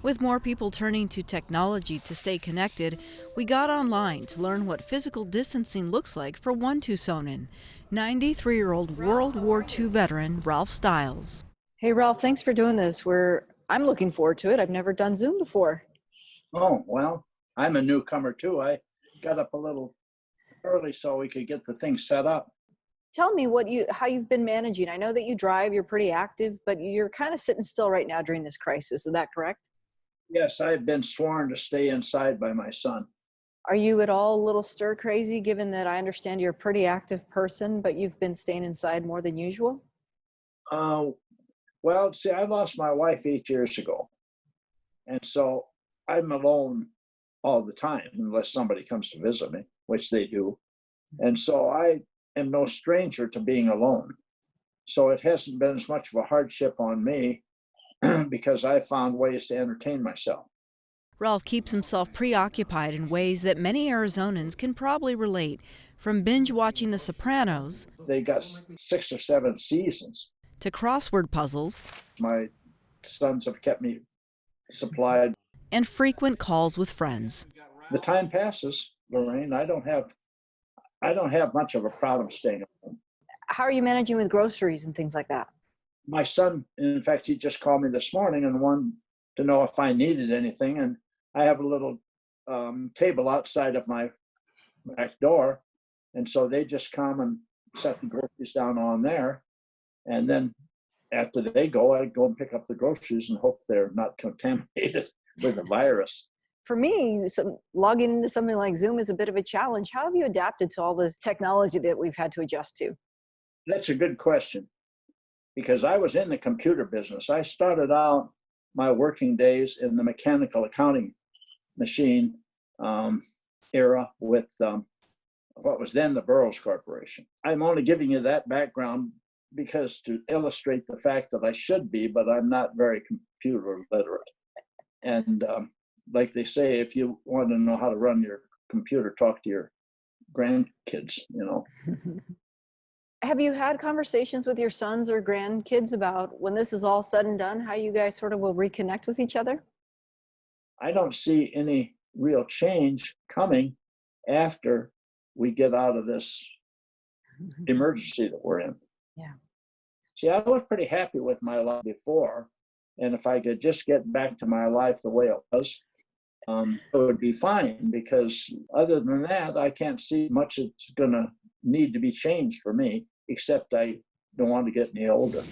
With more people turning to technology to stay connected, we got online to learn what physical distancing looks like for one Tucsonan, 93-year-old World War II veteran Ralph Stiles. Hey Ralph, thanks for doing this. I'm looking forward to it. I've never done Zoom before. Oh, well, I'm a newcomer too. I got up a little early so we could get the thing set up. Tell me how you've been managing. I know that you drive, you're pretty active, but you're kind of sitting still right now during this crisis. Is that correct? Yes, I've been sworn to stay inside by my son. Are you at all a little stir crazy given that I understand you're a pretty active person, but you've been staying inside more than usual? Uh, well, see, I lost my wife 8 years ago. And so I'm alone all the time unless somebody comes to visit me, which they do. And so I am no stranger to being alone. So it hasn't been as much of a hardship on me because I found ways to entertain myself. Ralph keeps himself preoccupied in ways that many Arizonans can probably relate, from binge watching The Sopranos They got 6 or 7 seasons. to crossword puzzles My sons have kept me supplied. and frequent calls with friends. The time passes, Lorraine. I don't have much of a problem staying at home. How are you managing with groceries and things like that? My son, in fact, he just called me this morning and wanted to know if I needed anything. And I have a little table outside of my back door. And so they just come and set the groceries down on there. And then after they go, I go and pick up the groceries and hope they're not contaminated with the virus. For me, logging into something like Zoom is a bit of a challenge. How have you adapted to all the technology that we've had to adjust to? That's a good question because I was in the computer business. I started out my working days in the mechanical accounting machine era with what was then the Burroughs Corporation. I'm only giving you that background because to illustrate the fact that I should be, but I'm not very computer literate. And like they say, if you want to know how to run your computer, talk to your grandkids, Have you had conversations with your sons or grandkids about when this is all said and done, how you guys sort of will reconnect with each other? I don't see any real change coming after we get out of this emergency that we're in. Yeah. See, I was pretty happy with my life before, and if I could just get back to my life the way it was, it would be fine, because other than that, I can't see much that's going to need to be changed for me, except I don't want to get any older.